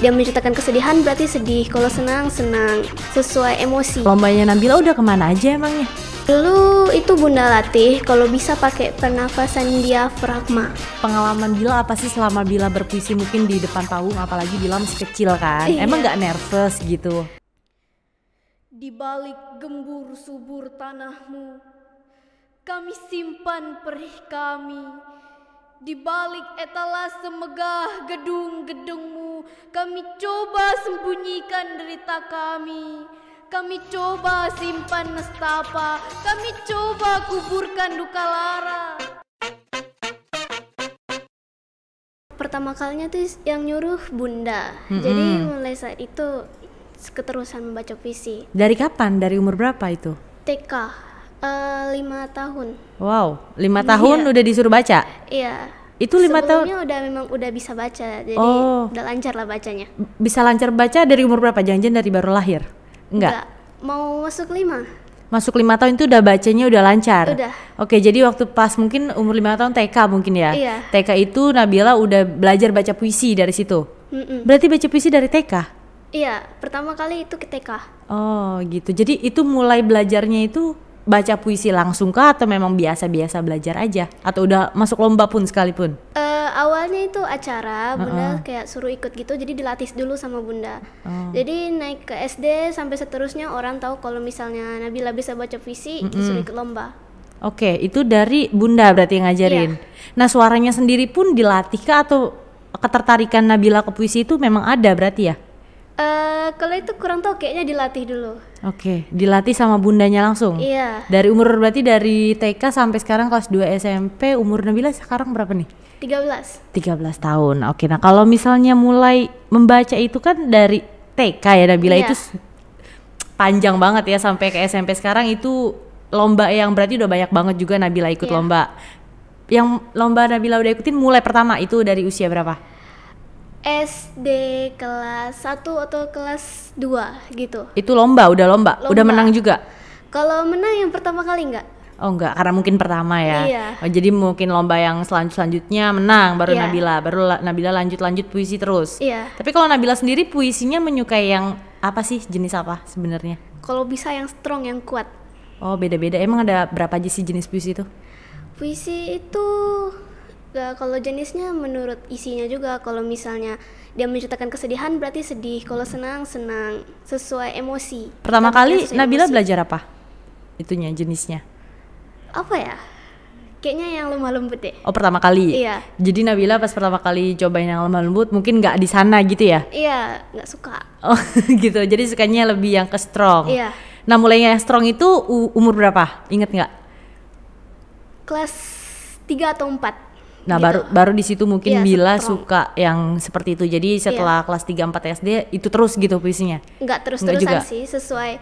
dia menceritakan kesedihan berarti sedih, kalau senang senang, sesuai emosi. Lombanya Nabila udah kemana aja emangnya? Dulu itu Bunda latih kalau bisa pakai pernafasan diafragma. Pengalaman Bila apa sih selama Bila berpuisi mungkin di depan panggung, apalagi Bila masih kecil kan? Iya. Emang gak nervous gitu? Di balik gembur subur tanahmu, kami simpan perih kami. Di balik etalase megah gedung-gedungmu, kami coba sembunyikan derita kami. Kami coba simpan nestapa, kami coba kuburkan duka lara. Pertama kalinya tuh yang nyuruh Bunda. Jadi mulai saat itu keterusan membaca puisi. Dari kapan? Dari umur berapa itu? TK 5 tahun. Wow, 5 tahun udah disuruh baca? Iya. Itu 5 tahun? Sebelumnya memang udah bisa baca, jadi udah lancar lah bacanya. Bisa lancar baca dari umur berapa? Jangan-jangan dari baru lahir? Enggak. Mau masuk 5. Masuk 5 tahun itu udah bacanya udah lancar? Udah. Oke, jadi waktu pas mungkin umur 5 tahun TK mungkin ya? Iya. TK itu Nabila udah belajar baca puisi dari situ? Berarti baca puisi dari TK? Iya, pertama kali itu ke TK. Oh gitu, jadi itu mulai belajarnya itu baca puisi langsung kah atau memang biasa-biasa belajar aja? Atau udah masuk lomba pun sekalipun? Awalnya itu acara, Bunda kayak suruh ikut gitu, jadi dilatih dulu sama Bunda. Jadi naik ke SD sampai seterusnya orang tahu kalau misalnya Nabila bisa baca puisi, disuruh ikut lomba. Oke, itu dari Bunda berarti yang ngajarin. Iya. Nah suaranya sendiri pun dilatih kah atau ketertarikan Nabila ke puisi itu memang ada berarti ya? Kalau itu kurang tahu, kayaknya dilatih dulu. Oke, dilatih sama bundanya langsung? Iya. Dari umur berarti dari TK sampai sekarang kelas 2 SMP, umur Nabila sekarang berapa nih? 13 tahun. Oke, nah kalau misalnya mulai membaca itu kan dari TK ya Nabila, Iya. itu panjang banget ya sampai ke SMP sekarang, itu lomba yang berarti udah banyak banget juga Nabila ikut Iya. lomba. Yang lomba Nabila udah ikutin mulai pertama itu dari usia berapa? SD kelas 1 atau kelas 2 gitu. Itu udah lomba. Udah menang juga? Kalau menang yang pertama kali enggak. Oh enggak, karena mungkin pertama ya. Iya. Oh, jadi mungkin lomba yang selanjutnya menang baru Iya. Nabila, Nabila lanjut puisi terus. Iya. Tapi kalau Nabila sendiri puisinya menyukai yang apa sih, jenis apa sebenarnya? Kalau bisa yang strong, yang kuat. Oh beda-beda. Emang ada berapa aja sih jenis puisi itu? Puisi itu kalau jenisnya menurut isinya juga. Kalau misalnya dia menceritakan kesedihan berarti sedih, kalau senang senang, sesuai emosi. Pertama Kita kali bikin sesuai Nabila emosi. belajar apa? Itunya jenisnya. Apa ya? Kayaknya yang lemah lembut deh. Oh pertama kali. Iya. Jadi Nabila pas pertama kali cobain yang lemah lembut mungkin nggak di sana gitu ya? Iya, nggak suka. Oh gitu. Jadi sukanya lebih yang ke strong. Iya. Nah mulainya yang strong itu umur berapa? Ingat nggak? Kelas 3 atau 4. Nah gitu. baru di situ mungkin Iya, Bila strong. suka yang seperti itu. Jadi setelah kelas 3 4 SD itu terus gitu puisinya. Nggak Nggak juga? terus-terusan sih, sesuai.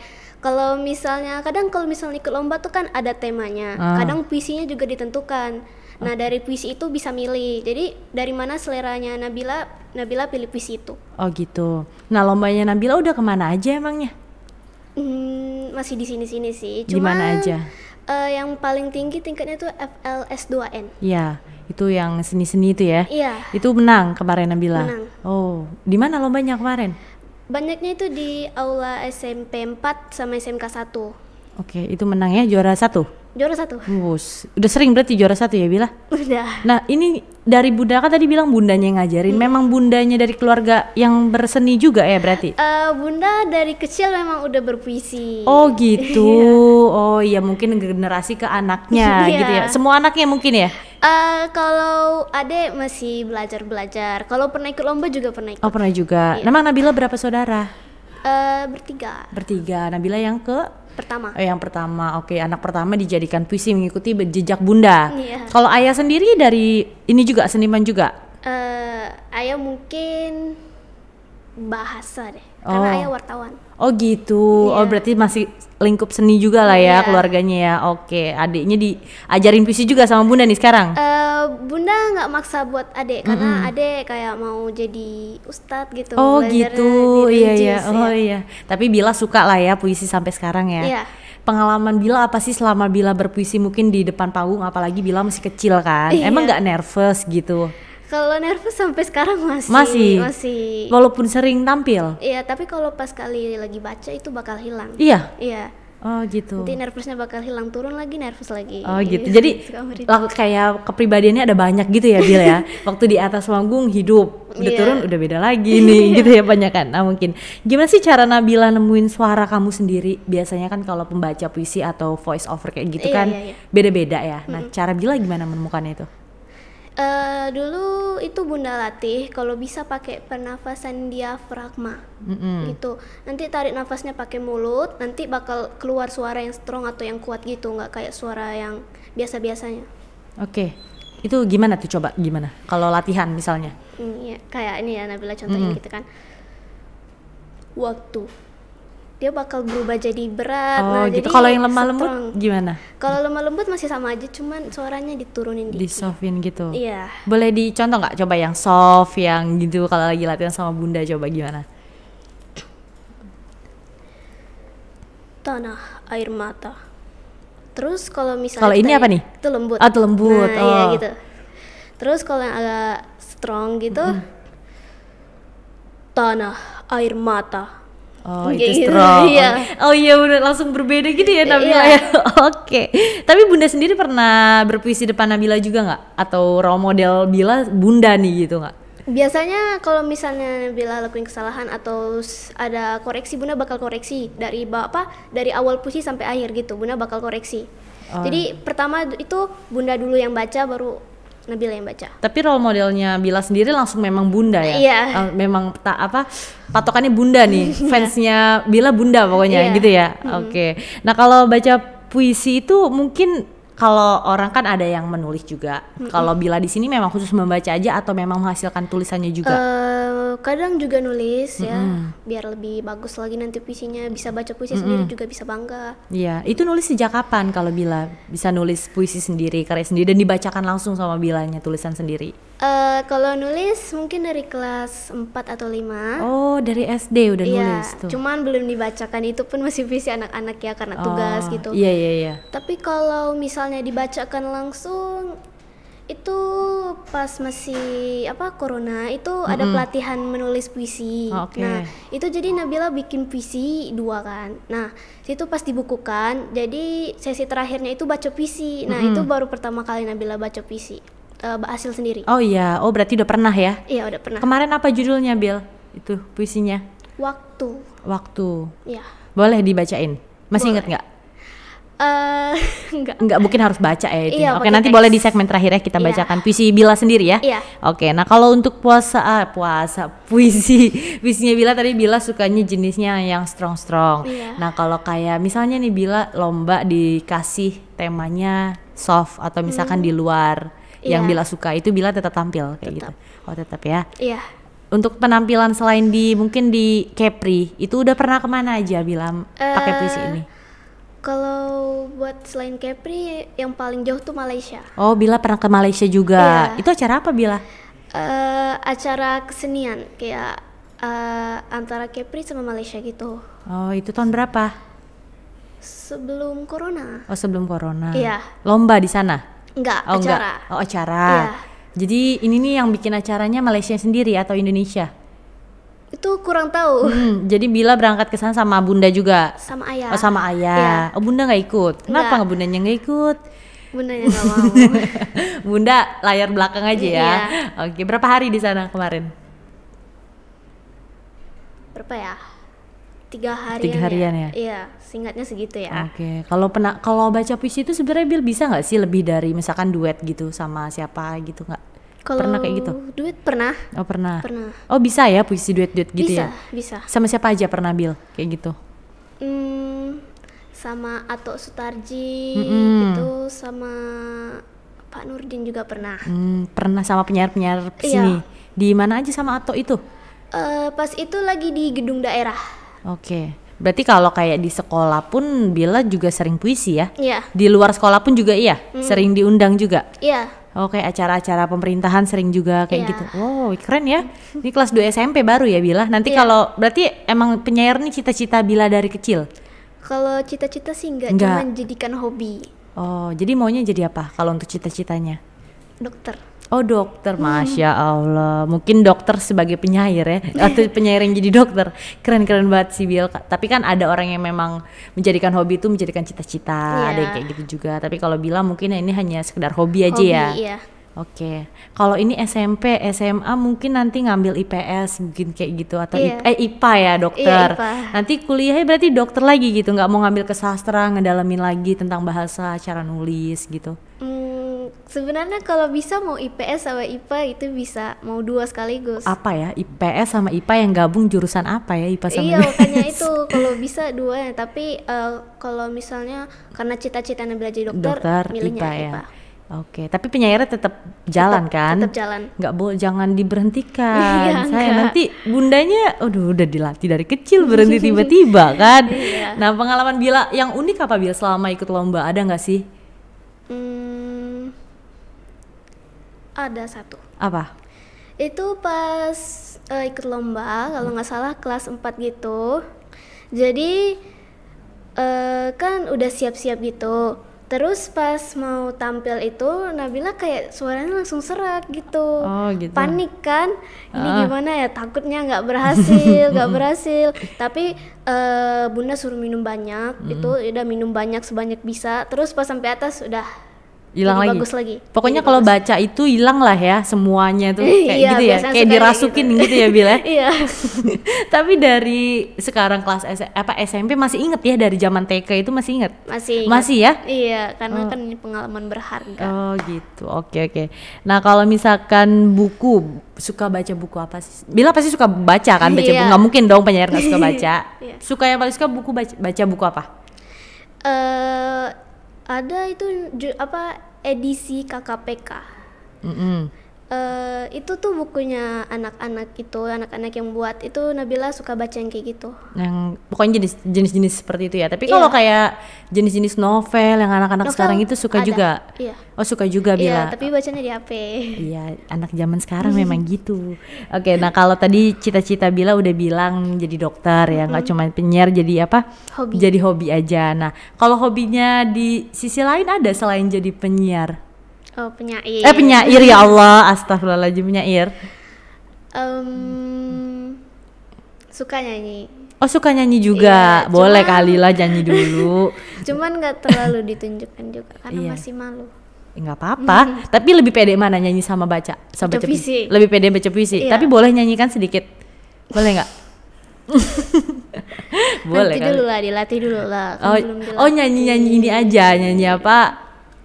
Kalau misalnya ikut lomba tuh kan ada temanya. Kadang puisinya juga ditentukan. Nah, dari puisi itu bisa milih. Jadi dari mana seleranya Nabila pilih puisi itu. Oh gitu. Nah lombanya Nabila udah kemana aja emangnya? Masih di sini-sini sih. Di Cuma mana aja? Yang paling tinggi tingkatnya tuh FLS2N. Iya, itu yang seni-seni itu ya? Iya. Itu menang kemarin Nabila? Menang. Oh, di mana lombanya kemarin? Banyaknya itu di aula SMP 4 sama SMK 1. Oke, itu menang ya, juara 1? Juara 1. Bus, udah sering berarti juara 1 ya Bila? Udah. Nah ini dari Bunda kan tadi bilang bundanya yang ngajarin, memang bundanya dari keluarga yang berseni juga ya berarti? Bunda dari kecil memang udah berpuisi. Oh gitu, oh iya mungkin generasi ke anaknya Iya. gitu ya, semua anaknya mungkin ya? Kalau adek masih belajar. Kalau pernah ikut lomba juga pernah ikut. Oh pernah juga, Iya. memang Nabila berapa saudara? Bertiga. Nabila yang Pertama. yang pertama, oke, anak pertama dijadikan puisi mengikuti jejak bunda. Iya. Kalau ayah sendiri dari ini juga seniman juga? Ayah mungkin bahasa deh, karena ayah wartawan. Oh gitu, oh berarti masih lingkup seni juga lah ya Iya. keluarganya ya. Oke, adiknya diajarin puisi juga sama bunda nih sekarang? Bunda nggak maksa buat adek, karena adek kayak mau jadi ustadz gitu. Oh belajarnya gitu, di iya religius, iya, oh iya. Tapi Bila suka lah ya puisi sampai sekarang ya. Iya. Pengalaman Bila apa sih selama Bila berpuisi mungkin di depan panggung, apalagi Bila masih kecil kan? Iya. Emang nggak nervous gitu? Kalau nervous sampai sekarang Masih? masih. Walaupun sering tampil? Iya, tapi kalau pas kali lagi baca itu bakal hilang. Iya? Iya. Oh gitu. Nanti nervousnya bakal hilang, turun lagi nervous lagi. Oh gitu. Jadi Suka merinding. kayak kepribadiannya ada banyak gitu ya Bil ya. Waktu di atas panggung hidup, udah Iya. turun udah beda lagi nih gitu ya banyak kan. Nah mungkin gimana sih cara Nabila nemuin suara kamu sendiri? Biasanya kan kalau pembaca puisi atau voice over kayak gitu Iya, kan iya. beda-beda ya. Nah cara Bila gimana menemukannya itu? Dulu itu Bunda latih kalau bisa pakai pernafasan diafragma gitu. Nanti tarik nafasnya pakai mulut, nanti bakal keluar suara yang strong atau yang kuat gitu, nggak kayak suara yang biasa-biasanya. Oke. Itu gimana tuh coba gimana? Kalau latihan misalnya? Ya, kayak ini ya Nabila contohin gitu kan. Waktu dia bakal berubah jadi berat. Oh nah, gitu. jadi Kalau yang lemah lembut strong. gimana? Kalau lemah lembut masih sama aja, cuman suaranya diturunin Di dikit. softin gitu. Iya. Boleh dicontoh nggak coba yang soft yang gitu kalau lagi latihan sama Bunda coba gimana? Tanah air mata. Terus kalau misalnya Kalau ini tadi- apa nih? Itu lembut. Ah, itu lembut. Nah, iya Oh. gitu. Terus kalau yang agak strong gitu, tanah air mata. Oh Kayak itu gitu, strong. iya. Oh iya udah langsung berbeda gitu ya Nabila Iya. ya. Oke. Tapi Bunda sendiri pernah berpuisi depan Nabila juga nggak? Atau role model Bila Bunda nih gitu nggak? Biasanya kalau misalnya Bila lakuin kesalahan atau ada koreksi, Bunda bakal koreksi dari dari awal puisi sampai akhir gitu. Bunda bakal koreksi. Oh. Jadi pertama itu Bunda dulu yang baca, baru Nabila yang baca. Tapi role modelnya Bila sendiri langsung memang Bunda ya? Iya. Memang patokannya Bunda nih, fansnya Bila Bunda pokoknya Iya. gitu ya. Oke. Nah kalau baca puisi itu mungkin kalau orang kan ada yang menulis juga. Kalau Bila di sini memang khusus membaca aja atau memang menghasilkan tulisannya juga? Kadang juga nulis ya, biar lebih bagus lagi nanti puisinya. Bisa baca puisi sendiri juga bisa bangga. Iya, itu nulis sejak kapan kalau Bila bisa nulis puisi sendiri, karya sendiri dan dibacakan langsung sama Bilanya tulisan sendiri? Kalau nulis mungkin dari kelas 4 atau 5. Oh, dari SD udah Iya, nulis tuh. cuman belum dibacakan, itu pun masih puisi anak-anak ya karena tugas Oh, gitu. Iya, iya, iya. Tapi kalau misalnya dibacakan langsung itu pas masih corona itu ada pelatihan menulis puisi. Oke. Nah, itu jadi Nabila bikin puisi 2 kan. Nah, situ pas dibukukan, jadi sesi terakhirnya itu baca puisi. Nah, itu baru pertama kali Nabila baca puisi. Hasil sendiri. Oh iya, oh berarti udah pernah ya? Iya, udah pernah. Kemarin apa judulnya Bil? Itu puisinya? Waktu. Waktu. Ya. Boleh dibacain? Masih Boleh. inget nggak? Enggak. Nggak, mungkin harus baca ya itu. Iya, Oke, pakai nanti teks. boleh di segmen terakhir ya kita Iya. bacakan puisi Bila sendiri ya. Iya. Oke, nah kalau untuk puisinya Bila tadi Bila sukanya jenisnya yang strong. Iya. Nah kalau kayak misalnya nih Bila lomba dikasih temanya soft atau misalkan di luar yang Iya. Bila suka, itu Bila tetap tampil kayak gitu. Oh tetap ya. Iya. Untuk penampilan selain mungkin di Kepri, itu udah pernah kemana aja Bila pakai puisi ini? Kalau buat selain Kepri yang paling jauh tuh Malaysia. Oh, Bila pernah ke Malaysia juga. Iya. Itu acara apa Bila? Acara kesenian kayak antara Kepri sama Malaysia gitu. Oh, itu tahun berapa? Sebelum corona. Oh, sebelum corona. Iya. Lomba di sana? Enggak, Oh, acara. enggak. Oh, acara. Iya. Jadi ini nih yang bikin acaranya Malaysia sendiri atau Indonesia? Itu kurang tahu. Jadi Bila berangkat ke sana sama Bunda juga? Sama ayah. Oh, sama ayah. Iya. Oh, Bunda nggak ikut? Kenapa Nggak. nggak Bundanya nggak ikut? Bundanya nggak mau. Bunda layar belakang aja ya. Iya. Oke, berapa hari di sana kemarin? Berapa ya? 3 harian. 3 harian ya? Iya, singkatnya segitu ya. Oke, kalau baca puisi itu sebenarnya Bil bisa nggak sih lebih dari misalkan duet gitu sama siapa gitu nggak? Kalau Pernah kayak gitu? duit pernah. Oh pernah. Pernah. Oh bisa ya puisi duet-duet gitu Bisa, ya? bisa. Sama siapa aja pernah Bil kayak gitu? Sama Ato Sutarji gitu, sama Pak Nurdin juga pernah. Pernah sama penyiar-penyiar Iya. sini. Di mana aja sama Ato itu? Pas itu lagi di gedung daerah. Oke. Berarti kalau kayak di sekolah pun Bila juga sering puisi ya? Iya, Di luar sekolah pun juga iya? Sering diundang juga? iya. Oke, acara-acara pemerintahan sering juga kayak Iya. gitu. Wow, keren ya. Ini kelas 2 SMP baru ya Bila. Nanti Iya. kalau berarti emang penyair nih cita-cita Bila dari kecil? Kalau cita-cita sih Enggak. cuman jadikan hobi. Oh, jadi maunya jadi apa kalau untuk cita-citanya? Dokter. Oh dokter, Masya Allah. Mungkin dokter sebagai penyair ya, atau penyair yang jadi dokter. Keren-keren banget sih Bil. Tapi kan ada orang yang memang menjadikan hobi itu menjadikan cita-cita, ada yang kayak gitu juga. Tapi kalau Bila mungkin ini hanya sekedar hobi aja ya. Iya. Oke. Kalau ini SMP, SMA mungkin nanti ngambil IPS mungkin kayak gitu atau IPA ya dokter. Iya, IPA. Nanti kuliahnya berarti dokter lagi gitu, nggak mau ngambil ke sastra, ngedalamin lagi tentang bahasa, cara nulis gitu. Sebenarnya kalau bisa mau IPS sama IPA itu bisa, mau dua sekaligus. Apa ya, IPS sama IPA yang gabung jurusan apa ya, IPA sama Iya makanya itu kalau bisa dua, tapi kalau misalnya karena cita-citanya belajar dokter milihnya IPA ya. IPA. Oke, tapi penyairnya tetap jalan kan? Tetap jalan. Nggak boleh, jangan diberhentikan. Iya, Saya enggak. nanti bundanya, udah dilatih dari kecil berhenti tiba-tiba kan? Iya. Nah pengalaman Bila yang unik apa Bila selama ikut lomba, ada nggak sih? Ada satu. Apa? Itu pas ikut lomba, kalau nggak salah kelas 4 gitu. Jadi kan udah siap-siap gitu. Terus pas mau tampil itu Nabila kayak suaranya langsung serak gitu. Oh gitu. Panik kan, ini gimana ya, takutnya nggak berhasil, nggak berhasil. Tapi bunda suruh minum banyak, itu udah minum banyak sebanyak bisa. Terus pas sampai atas udah Hilang jadi lagi. bagus lagi. Pokoknya Jadi kalau bagus. baca itu hilang lah ya semuanya tuh kayak Iya, gitu ya, biasanya kayak suka dirasukin gitu ya Bila. Iya. Tapi dari sekarang kelas SMP masih inget ya, dari zaman TK itu masih inget? Masih Masih ya? Iya, karena kan ini pengalaman berharga. Oh gitu, oke. Nah kalau misalkan buku, suka baca buku apa sih? Bila pasti suka baca kan, baca Iya. buku, nggak mungkin dong penyair nggak suka baca. Iya. Suka yang paling suka buku baca buku apa? Ada itu edisi KKPK. Itu tuh bukunya anak-anak yang buat itu, Nabila suka baca yang kayak gitu. Yang pokoknya jenis-jenis seperti itu ya. Tapi kalau kayak jenis-jenis novel yang anak-anak Novel sekarang itu suka ada. juga. Iya. Oh suka juga Bila. Iya, tapi bacanya di HP. Iya, anak zaman sekarang memang gitu. Oke, nah kalau tadi cita-cita Bila udah bilang jadi dokter ya, nggak cuma penyiar, jadi apa? Hobi. Jadi hobi aja. Nah, kalau hobinya di sisi lain ada selain jadi penyiar? Oh, penyair. Penyair ya Allah, astagfirullahaladzim, penyair. Suka nyanyi. Oh suka nyanyi juga, Iya, boleh kali lah nyanyi dulu. Cuman nggak terlalu ditunjukkan juga karena masih malu. Nggak apa-apa, tapi lebih pede mana nyanyi sama baca? Sama Baca puisi. Lebih pede baca puisi, Iya. tapi boleh nyanyikan sedikit, boleh nggak? Boleh Nanti kali. dulu lah, dilatih dulu lah. Kan belum dilatih. Nyanyi ini aja, nyanyi apa?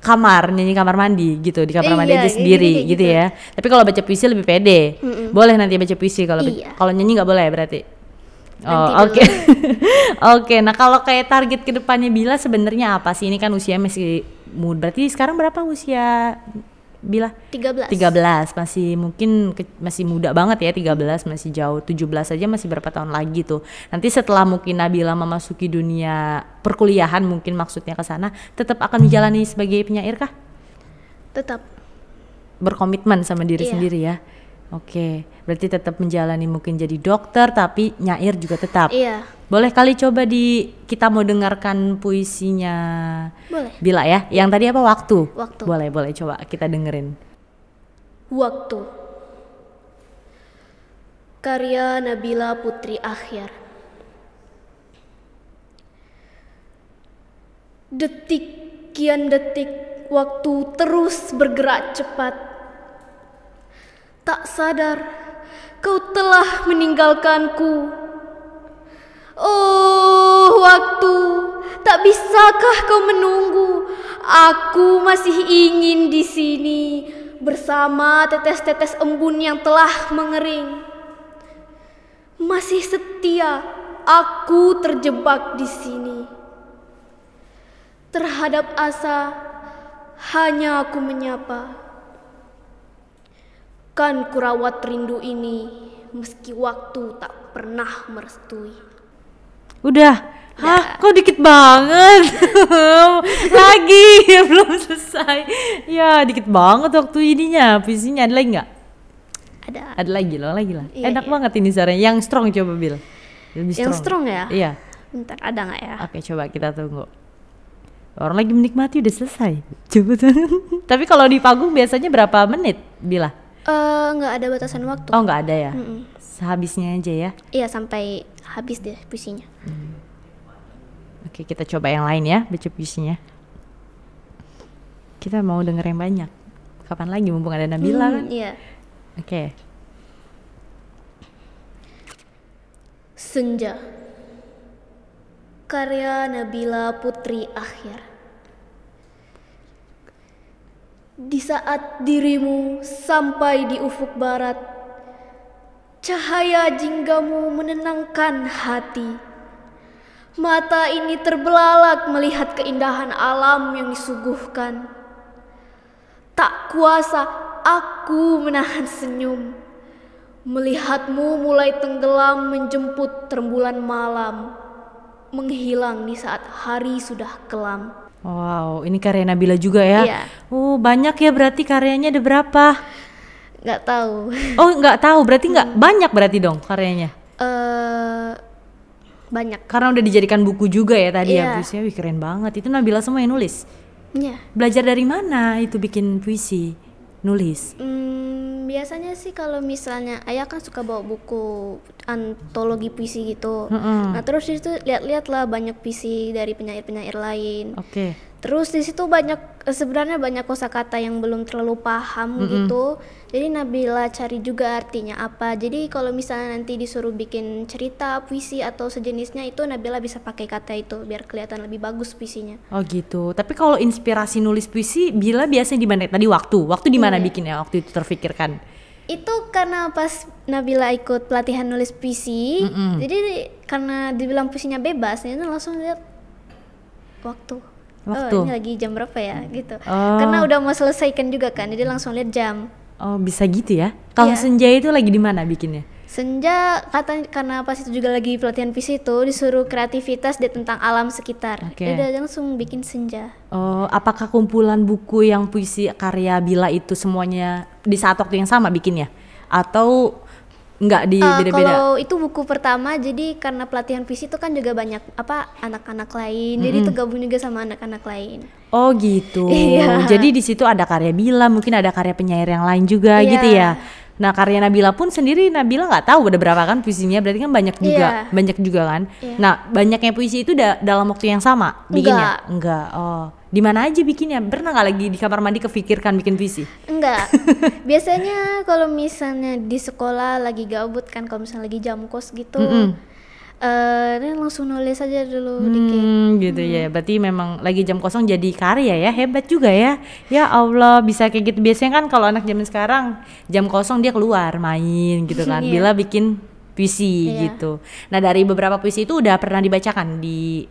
Nyanyi kamar mandi gitu, di kamar mandi Iya, aja sendiri kayak gitu gitu. ya. Tapi kalau baca puisi lebih pede. Boleh nanti baca puisi, kalau Iya. kalau nyanyi nggak boleh berarti. Nanti Oh oke. Oke, nah kalau kayak target kedepannya Bila sebenarnya apa sih? Ini kan usia masih muda. Berarti sekarang berapa usia Bila? 13. 13, masih mungkin masih muda banget ya, 13 masih jauh, 17 aja masih berapa tahun lagi tuh. Nanti setelah mungkin Nabila memasuki dunia perkuliahan, mungkin maksudnya ke sana, tetap akan menjalani sebagai penyair kah? Tetap. Berkomitmen sama diri Iya. sendiri ya. Oke, berarti tetap menjalani mungkin jadi dokter tapi nyair juga tetap. Iya. Boleh kali coba kita mau dengarkan puisinya Boleh. Bila ya. Yang tadi apa, waktu? Waktu. Boleh coba kita dengerin. Waktu. Karya Nabila Putri Akhyar. Detik kian detik, waktu terus bergerak cepat. Tak sadar kau telah meninggalkanku. Oh waktu, tak bisakah kau menunggu? Aku masih ingin di sini bersama tetes-tetes embun yang telah mengering. Masih setia aku terjebak di sini. Terhadap asa hanya aku menyapa. Kan kurawat rindu ini meski waktu tak pernah merestui. Udah. Hah, kok dikit banget. Lagi belum selesai. Ya, dikit banget waktu ininya. Puisinya ada lagi nggak? Ada lagi lah. Iya, Enak iya. banget ini suaranya. Yang strong coba Bil. Lebih Yang strong ya? Iya. Bentar, ada nggak ya? Oke, coba kita tunggu. Orang lagi menikmati udah selesai. Cepet. Tapi kalau di panggung biasanya berapa menit, Bila? Nggak ada batasan waktu. Oh, nggak ada ya? Sehabisnya aja ya? Iya, sampai habis deh puisinya. Oke, kita coba yang lain ya, baca puisinya. Kita mau denger yang banyak. Kapan lagi, mumpung ada Nabila kan? Iya. Oke. Senja, karya Nabila Putri Akhyar. Di saat dirimu sampai di ufuk barat, cahaya jinggamu menenangkan hati. Mata ini terbelalak melihat keindahan alam yang disuguhkan. Tak kuasa aku menahan senyum, melihatmu mulai tenggelam menjemput rembulan malam, menghilang di saat hari sudah kelam. Wow, ini karya Nabila juga ya? Iya. Oh, banyak ya, berarti karyanya ada berapa? Nggak tahu. Oh, nggak tahu, berarti nggak banyak berarti dong karyanya? Banyak. Karena udah dijadikan buku juga ya tadi ya Iya. puisinya. Wih, keren banget. Itu Nabila semua yang nulis? Iya. Belajar dari mana itu bikin puisi, nulis? Biasanya sih kalau misalnya ayah kan suka bawa buku antologi puisi gitu. Nah terus di situ lihat-lihat lah banyak puisi dari penyair-penyair lain. Oke. Terus di situ sebenarnya banyak kosakata yang belum terlalu paham gitu. Jadi Nabila cari juga artinya apa. Jadi kalau misalnya nanti disuruh bikin cerita, puisi atau sejenisnya itu Nabila bisa pakai kata itu biar kelihatan lebih bagus puisinya. Oh gitu. Tapi kalau inspirasi nulis puisi, Bila biasanya di mana? Tadi waktu di mana bikinnya waktu itu terfikirkan? Itu karena pas Nabila ikut pelatihan nulis puisi, jadi karena dibilang puisinya bebas, itu langsung lihat waktu. Oh, ini lagi jam berapa ya gitu. Karena udah mau selesaikan juga kan, jadi langsung lihat jam. Oh, bisa gitu ya. Kalau Iya. Senja itu lagi di mana bikinnya? Senja karena pas itu juga lagi pelatihan puisi itu disuruh kreativitas tentang alam sekitar. Oke. Jadi dia langsung bikin senja. Oh, apakah kumpulan buku yang puisi karya Bila itu semuanya di saat waktu yang sama bikinnya? Atau enggak di beda-beda? Kalau itu buku pertama, jadi karena pelatihan puisi itu kan juga banyak anak-anak lain, jadi itu gabung juga sama anak-anak lain. Oh gitu. Iya. Jadi di situ ada karya Bila, mungkin ada karya penyair yang lain juga Iya. gitu ya. Nah karya Nabila pun sendiri Nabila nggak tahu ada berapa kan puisinya, berarti kan banyak juga kan. Iya. Nah banyaknya puisi itu dalam waktu yang sama bikinnya? Enggak. Oh, di mana aja bikinnya? Pernah nggak lagi di kamar mandi kefikirkan bikin puisi? Enggak. Biasanya kalau misalnya di sekolah lagi gabut kan, kalau misalnya lagi jam kos gitu, dia langsung nulis aja dulu dikit. Gitu ya. Berarti memang lagi jam kosong jadi karya ya. Hebat juga ya. Ya Allah, bisa kayak gitu. Biasanya kan kalau anak zaman sekarang jam kosong dia keluar main gitu kan. Iya. Bila bikin puisi Iya. gitu. Nah, dari beberapa puisi itu udah pernah dibacakan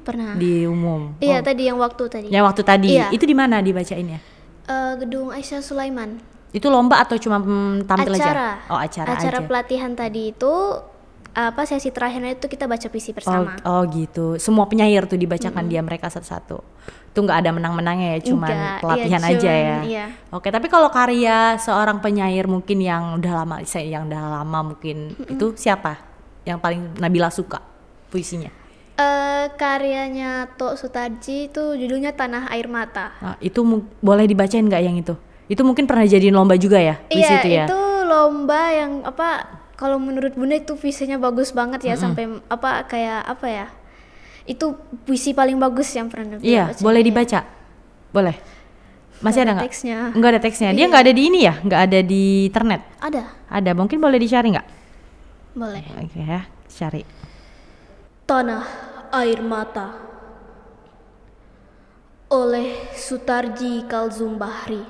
Pernah. di umum. Iya, Oh. tadi yang waktu tadi. Yang waktu tadi. Iya. Itu di mana dibacainnya? Gedung Aisyah Sulaiman. Itu lomba atau cuma tampil Acara. aja? Oh, acara aja. Pelatihan tadi itu sesi terakhirnya itu kita baca puisi bersama. Oh gitu. Semua penyair tuh dibacakan dia mereka satu-satu. Itu nggak ada menang-menangnya ya, cuman Enggak, pelatihan iya, aja ya. iya. Oke, tapi kalau karya seorang penyair mungkin yang udah lama mungkin itu siapa yang paling Nabila suka puisinya? Karyanya Tok Sutarji itu judulnya Tanah Air Mata. Nah, itu boleh dibacain nggak yang itu? Itu mungkin pernah jadiin lomba juga ya puisi Iya, itu ya? itu lomba yang kalau menurut Bunda itu puisinya bagus banget ya, sampai itu puisi paling bagus yang pernah Nabila Iya, baca. boleh dibaca? Boleh. Masih ada Nggak nggak? teksnya. Nggak ada teksnya. Dia Iya. nggak ada di ini ya? Nggak ada di internet? Ada, Ada. Mungkin boleh dicari nggak? boleh. Oke ya, cari. Tanah Air Mata oleh Sutarji Kalzum Bahri.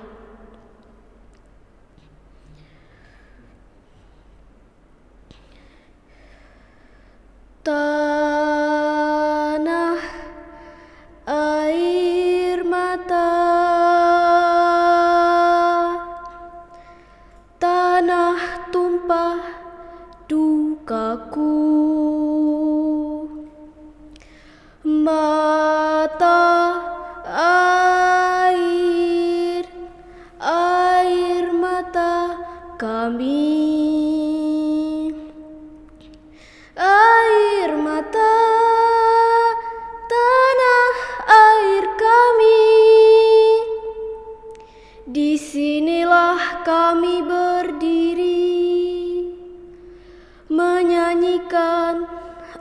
Tanah air mata, tanah tumpah dukaku, mata air mata kami, air mata tanah air kami,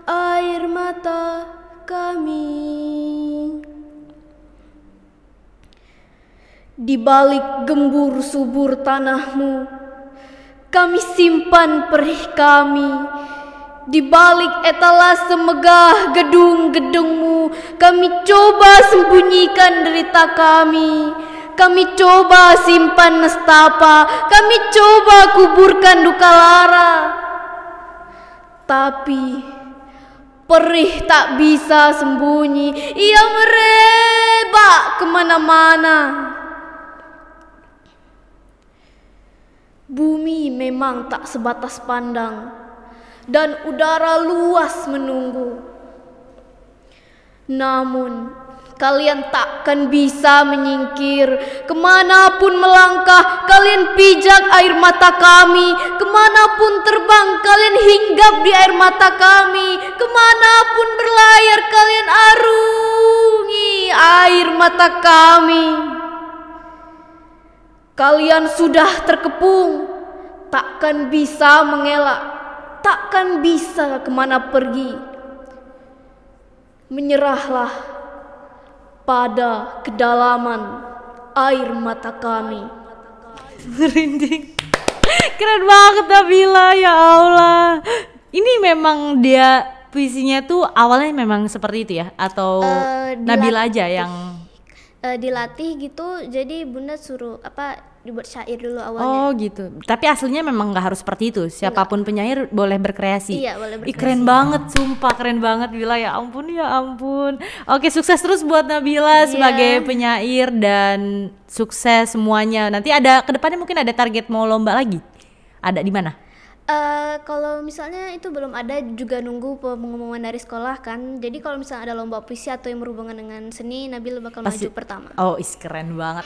air mata kami. Di balik gembur subur tanahmu, kami simpan perih kami. Di balik etalase megah gedung-gedungmu, kami coba sembunyikan derita kami. Kami coba simpan nestapa, kami coba kuburkan duka lara. Tapi perih tak bisa sembunyi, ia merebak kemana-mana. Bumi memang tak sebatas pandang, dan udara luas menunggu. Namun kalian takkan bisa menyingkir. Kemanapun melangkah, kalian pijak air mata kami. Kemanapun terbang, kalian hinggap di air mata kami. Kemanapun berlayar, kalian arungi air mata kami. Kalian sudah terkepung, takkan bisa mengelak, takkan bisa kemana pergi. Menyerahlah pada kedalaman air mata kami. Merinding. Keren banget Nabila, ya Allah. Ini memang dia puisinya tuh awalnya memang seperti itu ya? Atau Nabila aja yang dilatih gitu, jadi bunda suruh dibuat syair dulu awalnya. Oh gitu. Tapi aslinya memang nggak harus seperti itu. Siapapun penyair boleh berkreasi. Iya, boleh berkreasi. Keren banget, sumpah keren banget Nabila, ya ampun ya ampun. Oke, sukses terus buat Nabila sebagai penyair dan sukses semuanya. Nanti ada kedepannya mungkin ada target mau lomba lagi. Ada di mana? Kalau misalnya itu belum ada, juga nunggu pengumuman dari sekolah kan. Jadi kalau misalnya ada lomba puisi atau yang berhubungan dengan seni, Nabila bakal maju pertama. Oh, keren banget.